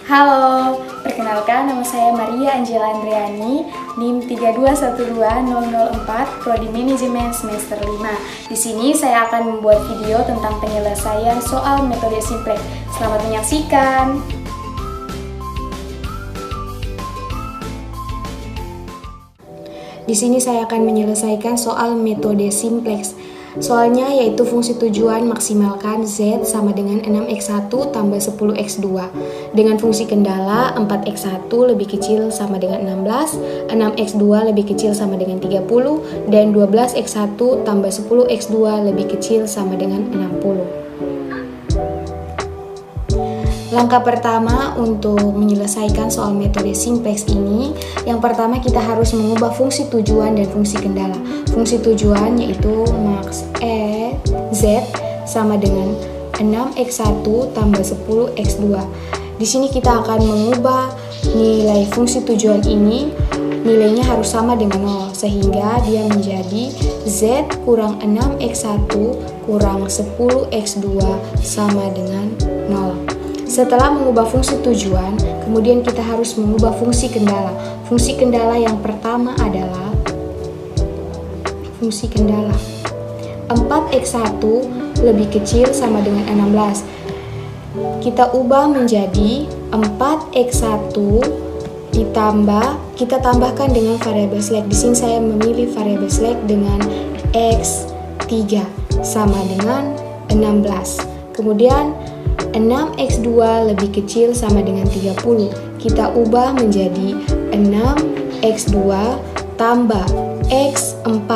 Halo, perkenalkan nama saya Maria Angela Andriani, NIM 3212004, Prodi Manajemen semester 5. Di sini saya akan membuat video tentang penyelesaian soal metode simplex. Selamat menyaksikan. Di sini saya akan menyelesaikan soal metode simplex. Soalnya yaitu fungsi tujuan maksimalkan Z sama dengan 6x1 tambah 10x2 dengan fungsi kendala 4x1 lebih kecil sama dengan 16, 6x2 lebih kecil sama dengan 30, dan 12x1 tambah 10x2 lebih kecil sama dengan 60. Langkah pertama untuk menyelesaikan soal metode simplex ini, yang pertama kita harus mengubah fungsi tujuan dan fungsi kendala. Fungsi tujuan yaitu max Z sama dengan 6x1 tambah 10x2. Di sini kita akan mengubah nilai fungsi tujuan ini, nilainya harus sama dengan 0, sehingga dia menjadi Z kurang 6x1 kurang 10x2 sama dengan 0. Setelah mengubah fungsi tujuan, kemudian kita harus mengubah fungsi kendala. Fungsi kendala yang pertama adalah fungsi kendala 4x1 lebih kecil sama dengan 16. Kita ubah menjadi 4x1 kita tambahkan dengan variabel slack. Di sini saya memilih variabel slack dengan x3 sama dengan 16. Kemudian 6x2 lebih kecil sama dengan 30. Kita ubah menjadi 6x2 tambah x4.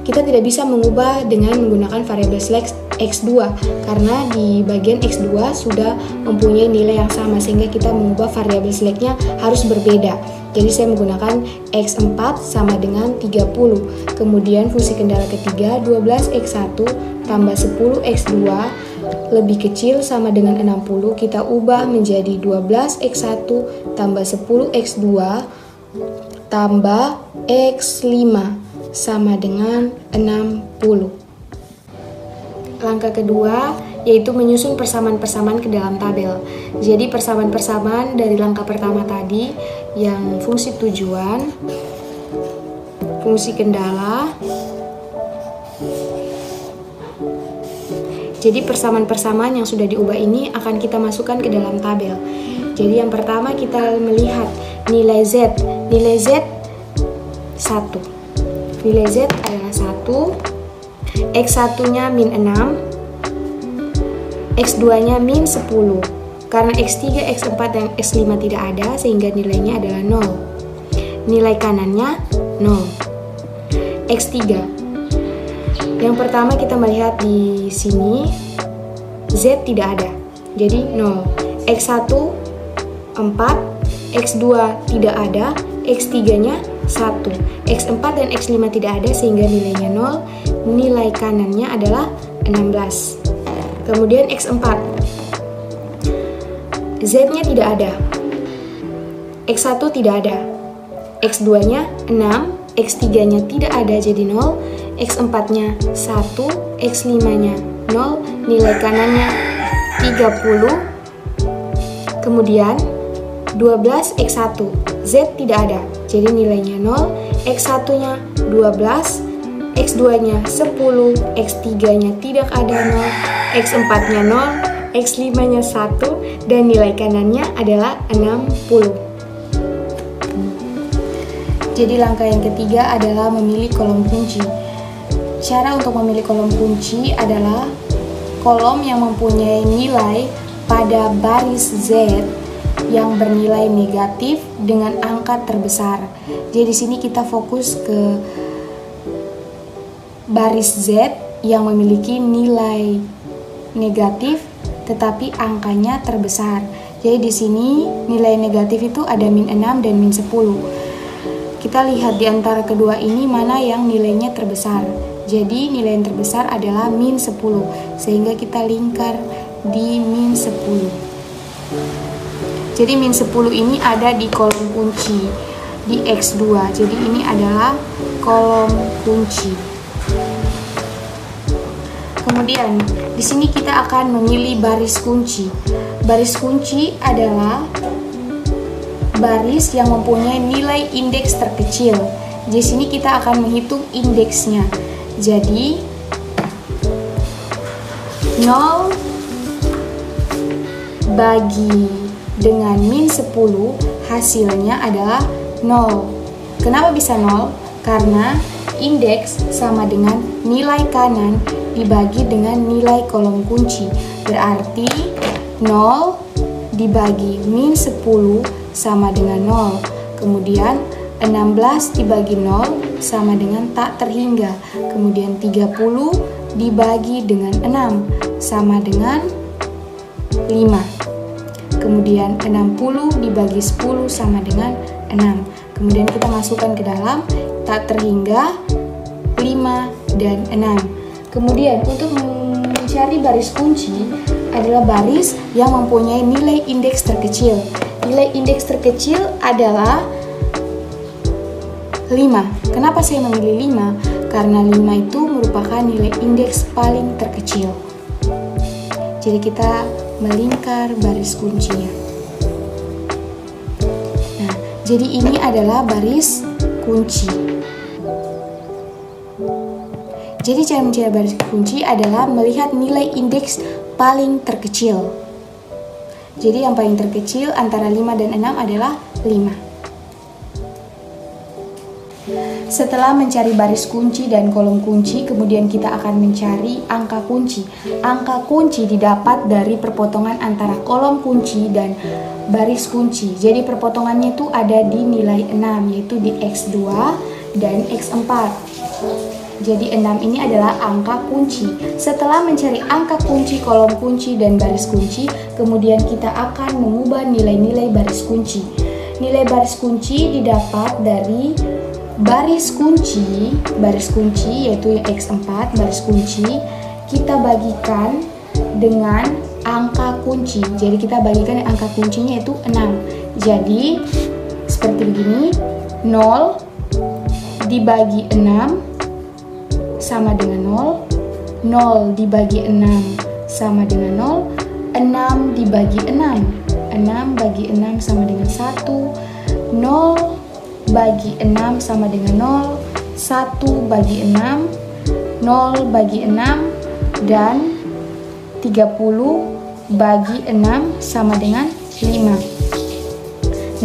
Kita tidak bisa mengubah dengan menggunakan variabel slack x2 karena di bagian x2 sudah mempunyai nilai yang sama, sehingga kita mengubah variabel slacknya harus berbeda. Jadi saya menggunakan x4 sama dengan 30. Kemudian fungsi kendala ketiga 12x1 tambah 10x2 lebih kecil sama dengan 60, kita ubah menjadi 12x1 tambah 10x2 tambah x5 sama dengan 60. Langkah kedua yaitu menyusun persamaan-persamaan ke dalam tabel. Jadi persamaan-persamaan dari langkah pertama tadi yang fungsi tujuan, fungsi kendala. Jadi persamaan-persamaan yang sudah diubah ini akan kita masukkan ke dalam tabel. Jadi yang pertama kita melihat nilai Z. Nilai Z 1. Nilai Z adalah 1. X1-nya min 6. X2-nya min 10. Karena X3, X4, dan X5 tidak ada sehingga nilainya adalah 0. Nilai kanannya 0. X3. Yang pertama kita melihat di sini Z tidak ada, jadi 0. X1 4, X2 tidak ada, X3-nya 1, X4 dan X5 tidak ada sehingga nilainya 0. Nilai kanannya adalah 16. Kemudian X4, Z-nya tidak ada, X1 tidak ada, X2-nya 6, X3-nya tidak ada jadi 0, X4-nya 1, X5-nya 0, nilai kanannya 30. Kemudian 12X1, Z tidak ada, jadi nilainya 0, X1-nya 12, X2-nya 10, X3-nya tidak ada 0, X4-nya 0, X5-nya 1, dan nilai kanannya adalah 60. Jadi langkah yang ketiga adalah memilih kolom kunci. Cara untuk memilih kolom kunci adalah kolom yang mempunyai nilai pada baris Z yang bernilai negatif dengan angka terbesar. Jadi di sini kita fokus ke baris Z yang memiliki nilai negatif tetapi angkanya terbesar. Jadi di sini nilai negatif itu ada min 6 dan min 10. Kita lihat di antara kedua ini mana yang nilainya terbesar. Jadi nilai yang terbesar adalah min 10, sehingga kita lingkar di min 10. Jadi min 10 ini ada di kolom kunci di X2. Jadi ini adalah kolom kunci. Kemudian di sini kita akan memilih baris kunci. Baris kunci adalah baris yang mempunyai nilai indeks terkecil. Di sini kita akan menghitung indeksnya. Jadi 0 bagi dengan min 10 hasilnya adalah 0. Kenapa bisa 0? Karena indeks sama dengan nilai kanan dibagi dengan nilai kolom kunci. Berarti 0 dibagi min 10 sama dengan 0. Kemudian 16 dibagi 0 sama dengan tak terhingga. Kemudian 30 dibagi dengan 6 sama dengan 5. Kemudian 60 dibagi 10 sama dengan 6. Kemudian kita masukkan ke dalam tak terhingga 5 dan 6. Kemudian untuk mencari baris kunci adalah baris yang mempunyai nilai indeks terkecil. Nilai indeks terkecil adalah 5. Kenapa saya memilih 5? Karena 5 itu merupakan nilai indeks paling terkecil. Jadi kita melingkar baris kuncinya. Nah, jadi ini adalah baris kunci. Jadi cara mencari baris kunci adalah melihat nilai indeks paling terkecil. Jadi yang paling terkecil antara 5 dan 6 adalah 5. Setelah mencari baris kunci dan kolom kunci, kemudian kita akan mencari angka kunci. Angka kunci didapat dari perpotongan antara kolom kunci dan baris kunci. Jadi perpotongannya itu ada di nilai 6, yaitu di X2 dan X4. Jadi 6 ini adalah angka kunci. Setelah mencari angka kunci, kolom kunci, dan baris kunci, kemudian kita akan mengubah nilai-nilai baris kunci. Nilai baris kunci didapat dari baris kunci yaitu yang X4, baris kunci, kita bagikan dengan angka kunci. Jadi kita bagikan angka kuncinya yaitu 6. Jadi seperti begini, 0 dibagi 6 sama dengan 0, 0 dibagi 6 sama dengan 0, 6 dibagi 6, 6 bagi 6 sama dengan 1, 0 bagi 6 sama dengan 0, 1 bagi 6, 0 bagi 6, dan 30 bagi 6 sama dengan 5.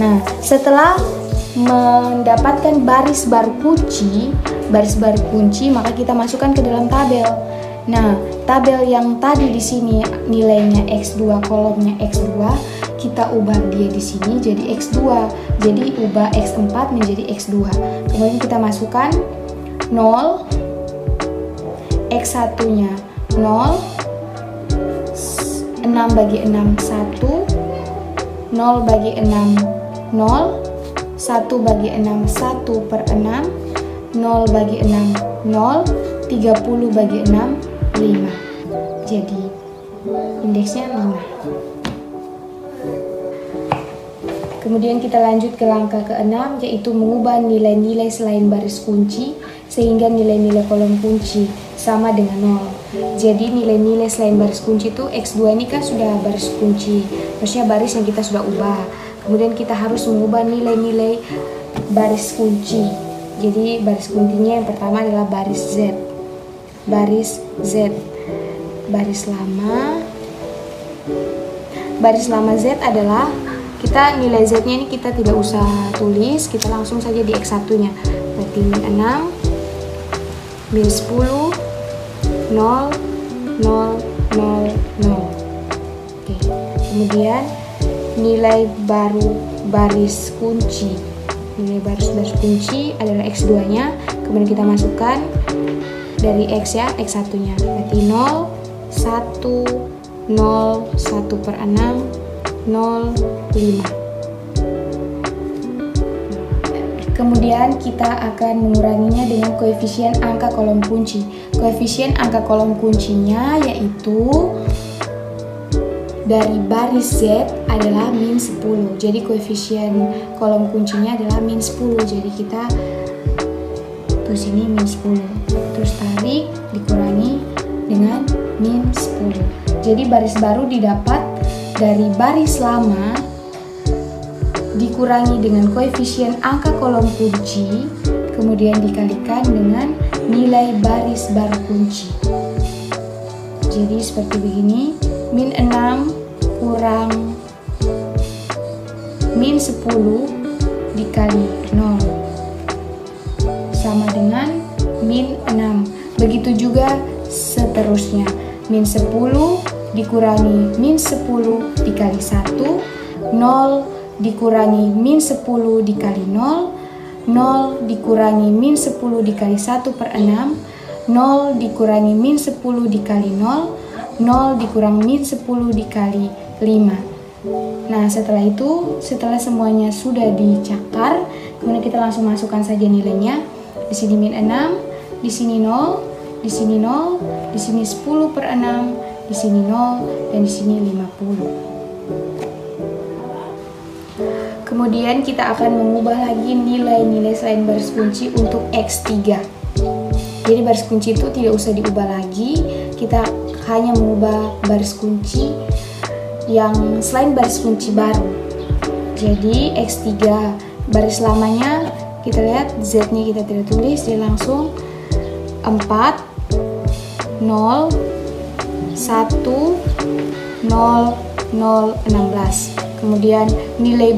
Nah, setelah mendapatkan baris baru kunci, maka kita masukkan ke dalam tabel. Nah, tabel yang tadi di sini nilainya X2, kolomnya X2, kita ubah dia di sini jadi X2. Jadi ubah X4 menjadi X2. Kemudian kita masukkan 0, X1-nya 0, 6 bagi 6 1, 0 bagi 6 0, 1 bagi 6 1/6, 0 bagi 6 0, 30 bagi 6 5. Jadi indeksnya 5. Kemudian kita lanjut ke langkah ke-6, yaitu mengubah nilai-nilai selain baris kunci sehingga nilai-nilai kolom kunci sama dengan 0. Jadi nilai-nilai selain baris kunci itu X2 ini kan sudah baris kunci, maksudnya baris yang kita sudah ubah. Kemudian kita harus mengubah nilai-nilai baris kunci. Jadi baris kuncinya yang pertama adalah baris Z. Baris Z. Baris lama Z adalah kita nilai Z-nya ini kita tidak usah tulis, kita langsung saja di X1-nya. Berarti min 6, min 10, 0, 0, 0, 0. Oke. Kemudian nilai baru baris kunci. Nilai baris kunci adalah X2-nya. Kemudian kita masukkan dari X ya, X1-nya. Berarti 0, 1, 0, 1/6, 0, 5. Kemudian kita akan menguranginya dengan koefisien angka kolom kunci. Koefisien angka kolom kuncinya yaitu dari baris Z adalah min 10. Jadi koefisien kolom kuncinya adalah min 10. Jadi kita terus ini min 10. Terus tarik dikurangi dengan min 10. Jadi baris baru didapat dari baris lama dikurangi dengan koefisien angka kolom kunci, kemudian dikalikan dengan nilai baris baru kunci. Jadi seperti begini, min 6 kurang min 10 dikali 0 sama dengan min 6. Begitu juga seterusnya, min 10 dikurangi min 10 dikali 1, 0 dikurangi min 10 dikali 0, 0 dikurangi min 10 dikali 1 per 6, 0 dikurangi min 10 dikali 0, 0 dikurang min 10 dikali 5. Nah, setelah itu, setelah semuanya sudah dicakar, kemudian kita langsung masukkan saja nilainya. Di sini min 6, di sini 0, di sini 0, di sini 10 per 6, di sini 0, dan di sini 50. Kemudian kita akan mengubah lagi nilai-nilai selain baris kunci untuk X3. Jadi baris kunci itu tidak usah diubah lagi, kita hanya mengubah baris kunci yang selain baris kunci baru. Jadi X3 baris lamanya kita lihat Z-nya kita tidak tulis, dia langsung 4 0 1 0 0 16. Kemudian nilai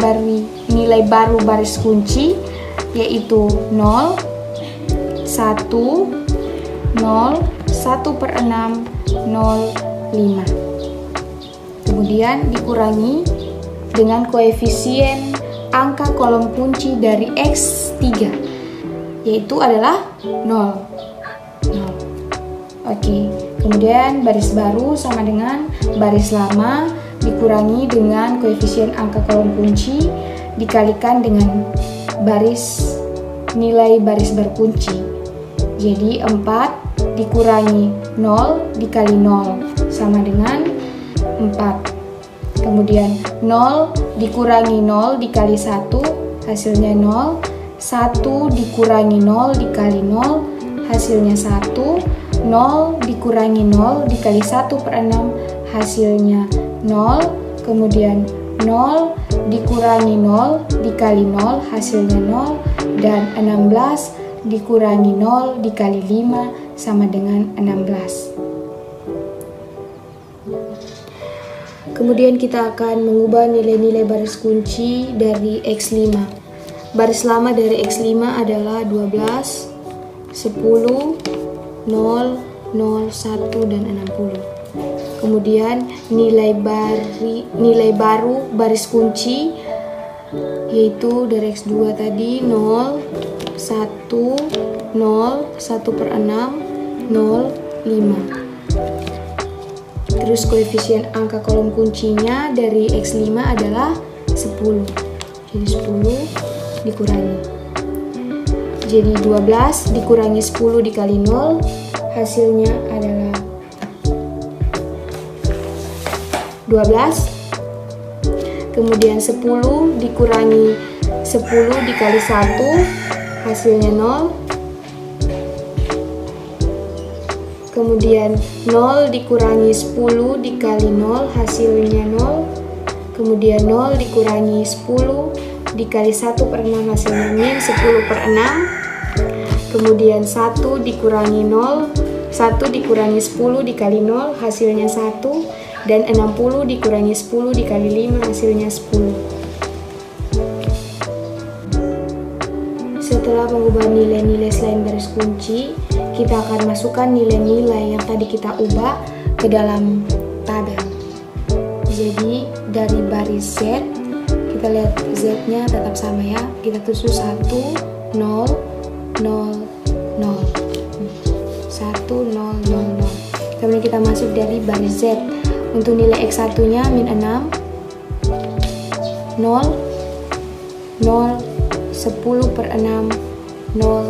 baru baris kunci yaitu 0 1 0 1 per 6 0 5. Kemudian dikurangi dengan koefisien angka kolom kunci dari X3 yaitu adalah 0. Oke, kemudian baris baru sama dengan baris lama dikurangi dengan koefisien angka kolom kunci dikalikan dengan nilai baris berkunci. Jadi 4 dikurangi 0 dikali 0 sama dengan 4. Kemudian 0 dikurangi 0 dikali 1 hasilnya 0. 1 dikurangi 0 dikali 0 hasilnya 1. 0 dikurangi 0 dikali 1 per 6 hasilnya 0. Kemudian 0 dikurangi 0 dikali 0 hasilnya 0. Dan 16 dikurangi 0 dikali 5 sama dengan 16. Kemudian kita akan mengubah nilai-nilai baris kunci dari X5. Baris lama dari X5 adalah 12, 10, 0, 0, 1, dan 60. Kemudian nilai baru baris kunci yaitu dari X2 tadi 0, 1, 0, 1 per 6, 0, 5. Terus koefisien angka kolom kuncinya dari X5 adalah 10. Jadi 10 dikurangi. Jadi 12 dikurangi 10 dikali 0 hasilnya adalah 12. Kemudian 10 dikurangi 10 dikali 1 hasilnya 0. Kemudian 0 dikurangi 10 dikali 0 hasilnya 0. Kemudian 0 dikurangi 10 dikali 1 per 6 hasilnya min 10 per 6. Kemudian 1 dikurangi 0, 1 dikurangi 10 dikali 0 hasilnya 1. Dan 60 dikurangi 10 dikali 5 hasilnya 10. Setelah mengubah nilai-nilai selain baris kunci, kita akan masukkan nilai-nilai yang tadi kita ubah ke dalam tabel. Jadi dari baris Z, kita lihat Z-nya tetap sama ya. Kita tulis 1, 0, 0, 0. 1, 0, 0, 0. Kemudian kita masuk dari baris Z. Untuk nilai X1-nya min 6, 0, 0, 10 per 6, 0,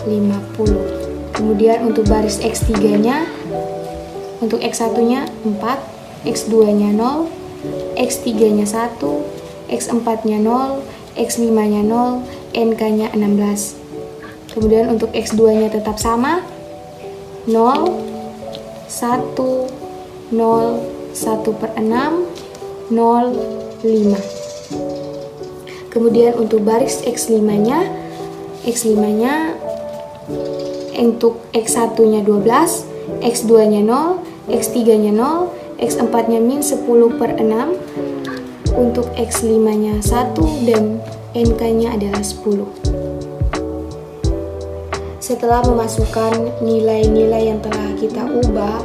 50. Kemudian untuk baris X3-nya, untuk X1-nya 4, X2-nya 0, X3-nya 1, X4-nya 0, X5-nya 0, NK-nya 16. Kemudian untuk X2-nya tetap sama, 0, 1, 0, 1 per 6, 0,5. Kemudian untuk baris X5-nya untuk X1-nya 12, X2-nya 0, X3-nya 0, X4-nya min 10/6, untuk X5-nya 1, dan NK-nya adalah 10. Setelah memasukkan nilai-nilai yang telah kita ubah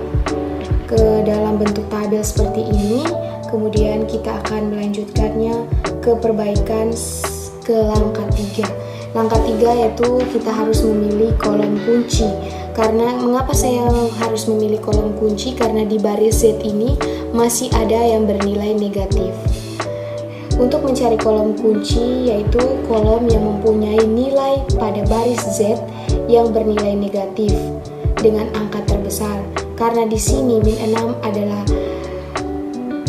ke dalam bentuk tabel seperti ini, kemudian kita akan melanjutkannya ke perbaikan ke langkah 3. Langkah 3 yaitu kita harus memilih kolom kunci. Karena mengapa saya harus memilih kolom kunci? Karena di baris Z ini masih ada yang bernilai negatif. Untuk mencari kolom kunci, yaitu kolom yang mempunyai nilai pada baris Z yang bernilai negatif dengan angka terbesar. Karena di sini min 6 adalah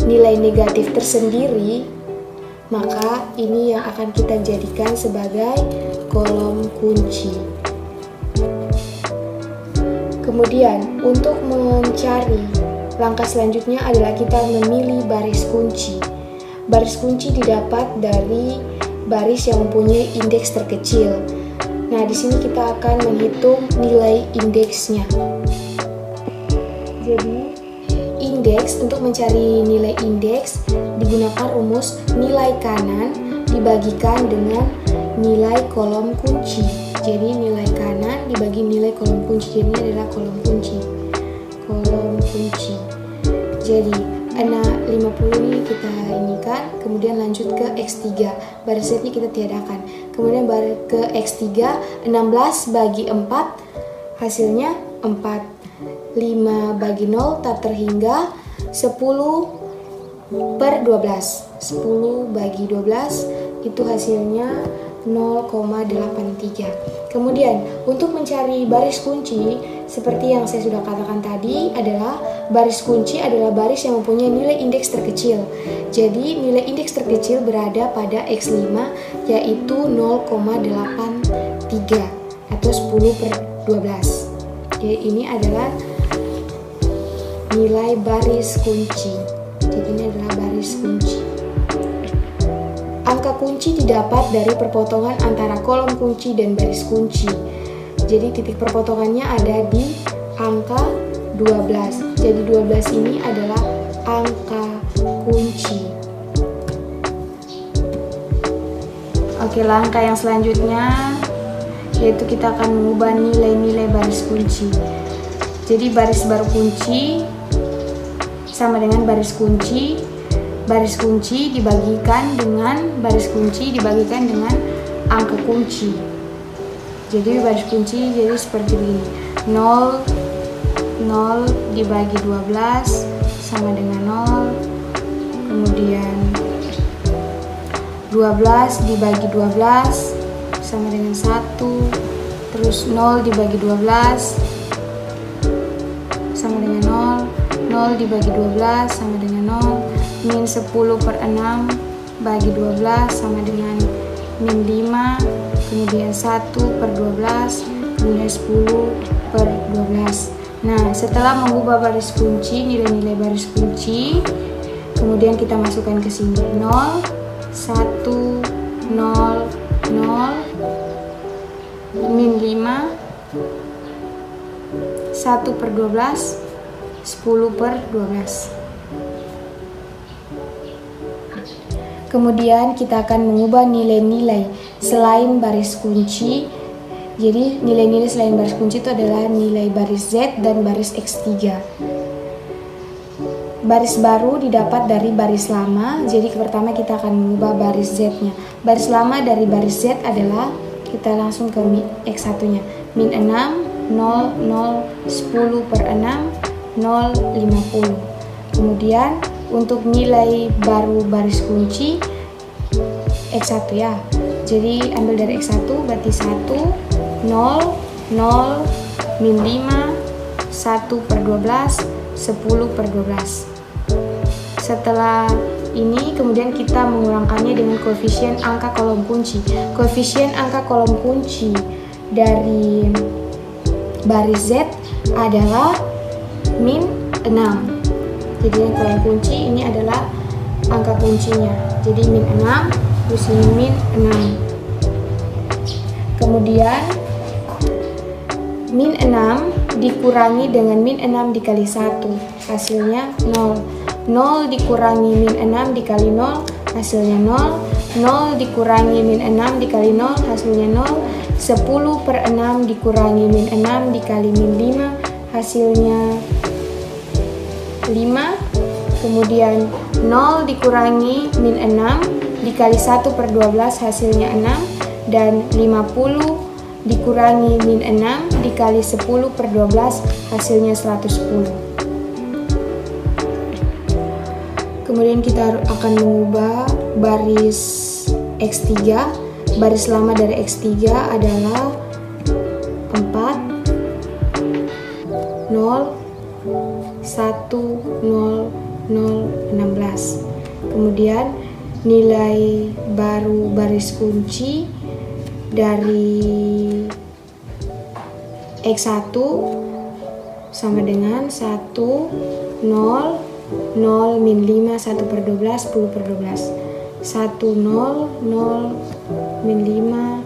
nilai negatif tersendiri, maka ini yang akan kita jadikan sebagai kolom kunci. Kemudian untuk mencari, langkah selanjutnya adalah kita memilih baris kunci. Baris kunci didapat dari baris yang mempunyai indeks terkecil. Nah, di sini kita akan menghitung nilai indeksnya. Jadi, indeks, untuk mencari nilai indeks digunakan rumus nilai kanan dibagikan dengan nilai kolom kunci. Jadi nilai kanan dibagi nilai kolom kunci, jadi ini adalah kolom kunci. Jadi 50 ini kita inikan, kemudian lanjut ke X3, baris Z-nya kita tiadakan. Kemudian ke X3, 16 bagi 4 hasilnya 4. 5 bagi 0 tak terhingga, 10/12. 10 bagi 12 itu hasilnya 0,83. Kemudian untuk mencari baris kunci, seperti yang saya sudah katakan tadi, adalah baris kunci adalah baris yang mempunyai nilai indeks terkecil. Jadi nilai indeks terkecil berada pada X5, yaitu 0,83 atau 10/12. Jadi ini adalah nilai baris kunci. Jadi ini adalah baris kunci. Angka kunci didapat dari perpotongan antara kolom kunci dan baris kunci. Jadi titik perpotongannya ada di angka 12. Jadi 12 ini adalah angka kunci. Oke, langkah yang selanjutnya yaitu kita akan mengubah nilai-nilai baris kunci. Jadi baris baru kunci sama dengan baris kunci dibagikan dengan angka kunci. Jadi baris kunci jadi seperti ini. 0 dibagi 12 sama dengan 0. Kemudian 12 dibagi 12 sama dengan 1. Terus 0 dibagi 12 sama dengan 0. 0 dibagi 12 sama dengan 0. Min 10/6 bagi 12 sama dengan min 5. Kemudian 1/12, kemudian 10/12. Nah, setelah mengubah baris kunci, nilai-nilai baris kunci, kemudian kita masukkan ke sini 0, 1, 0, 0, min 5, 1/12, 10/12. Kemudian kita akan mengubah nilai-nilai selain baris kunci. Jadi nilai-nilai selain baris kunci itu adalah nilai baris Z dan baris X3. Baris baru didapat dari baris lama. Jadi pertama kita akan mengubah baris Z-nya. Baris lama dari baris Z adalah, kita langsung ke X1-nya. Min 6, 0, 0, 10/6, 0, 50. Kemudian untuk nilai baru baris kunci X1 ya. Jadi ambil dari X1 berarti 1, 0, 0, min 5, 1/12, 10/12. Setelah ini kemudian kita mengurangkannya dengan koefisien angka kolom kunci. Koefisien angka kolom kunci dari baris Z adalah min 6. Jadi kolom kunci ini adalah angka kuncinya. Jadi min 6, terus ini min 6. Kemudian min 6 dikurangi dengan min 6 dikali 1, hasilnya 0. 0 dikurangi min 6 dikali 0, hasilnya 0. 0 dikurangi min 6 dikali 0, hasilnya 0. 10 per 6 dikurangi min 6 dikali min 5, hasilnya 5. Kemudian 0 dikurangi min 6 dikali 1 per 12, hasilnya 6. Dan 50 dikurangi min 6 dikali 10 per 12, hasilnya 110. Kemudian kita akan mengubah baris X3. Baris lama dari X3 adalah 4, 0, 1, 0, 0, 16. Kemudian nilai baru baris kunci dari X1 sama dengan 1, 0, 0, min 5, 1 per 12, 10 per 12. 1, 0, 0, min 5,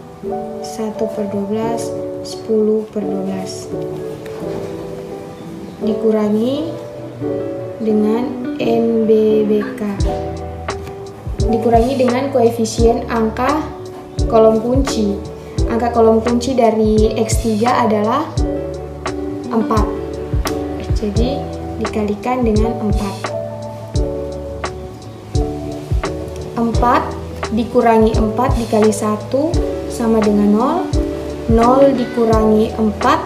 1 per 12, 10 per 12. Dikurangi dengan NBBK. Dikurangi dengan koefisien angka kolom kunci. Angka kolom kunci dari X3 adalah 4. Jadi dikalikan dengan 4. 4 dikurangi 4 dikali 1 sama dengan 0. 0 dikurangi 4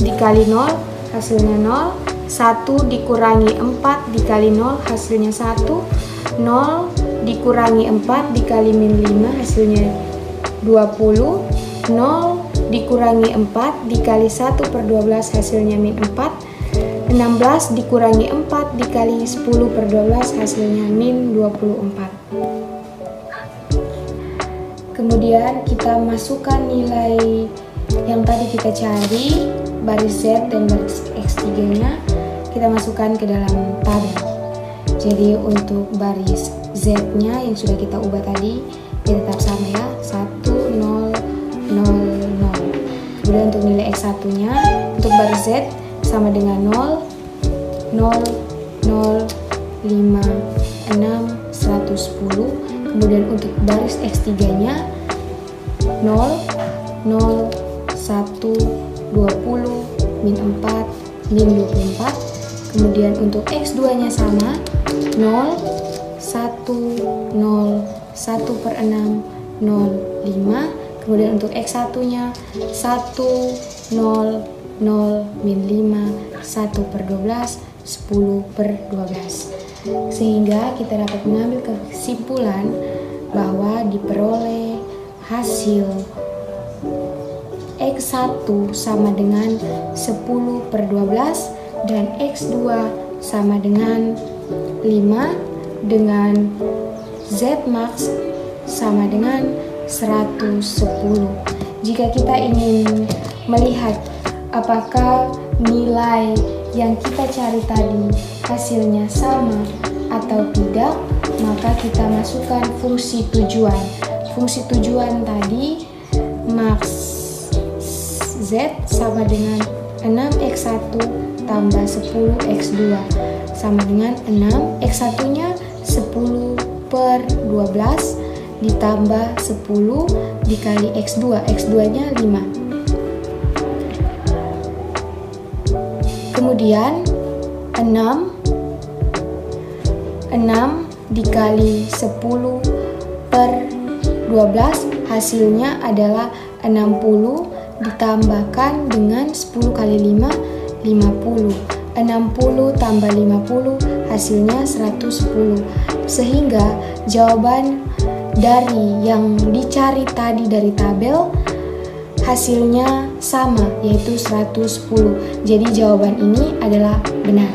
dikali 0, hasilnya 0. 1 dikurangi 4 dikali 0, hasilnya 1. 0 dikurangi 4 dikali min 5, hasilnya 20. 0 dikurangi 4 dikali 1 per 12, hasilnya min 4. 16 dikurangi 4 dikali 10 per 12, hasilnya min 24. Kemudian kita masukkan nilai yang tadi kita cari, baris Z dan baris X3 nya kita masukkan ke dalam tabel. Jadi untuk baris Z nya yang sudah kita ubah tadi, ya tetap sama ya, 1, 0, 0, 0. Kemudian untuk nilai X1 nya, untuk baris Z sama dengan 0, 0, 0, 5, 6, 110. Kemudian untuk baris X3 nya 0, 0, 1, 20, min 4, min 24. Kemudian untuk X2 nya sama 0, 1, 0, 1 per 6, 0, 5. Kemudian untuk X1 nya 1, 0, 0, min 5, 1 per 12, 10 per 12. Sehingga kita dapat mengambil kesimpulan bahwa diperoleh hasil X1 sama dengan 10 per 12 dan X2 sama dengan 5 dengan Z max sama dengan 110. Jika kita ingin melihat apakah nilai yang kita cari tadi hasilnya sama atau tidak, maka kita masukkan fungsi tujuan. Fungsi tujuan tadi max Z sama dengan 6x1 tambah 10x2 sama dengan 6. X1 nya 10 per 12 ditambah 10 dikali x2. X2 nya 5. Kemudian 6 dikali 10 per 12 hasilnya adalah 60 ditambahkan dengan 10 kali 5, 50. 60 tambah 50 hasilnya 110. Sehingga jawaban dari yang dicari tadi dari tabel hasilnya sama, yaitu 110. Jadi jawaban ini adalah benar.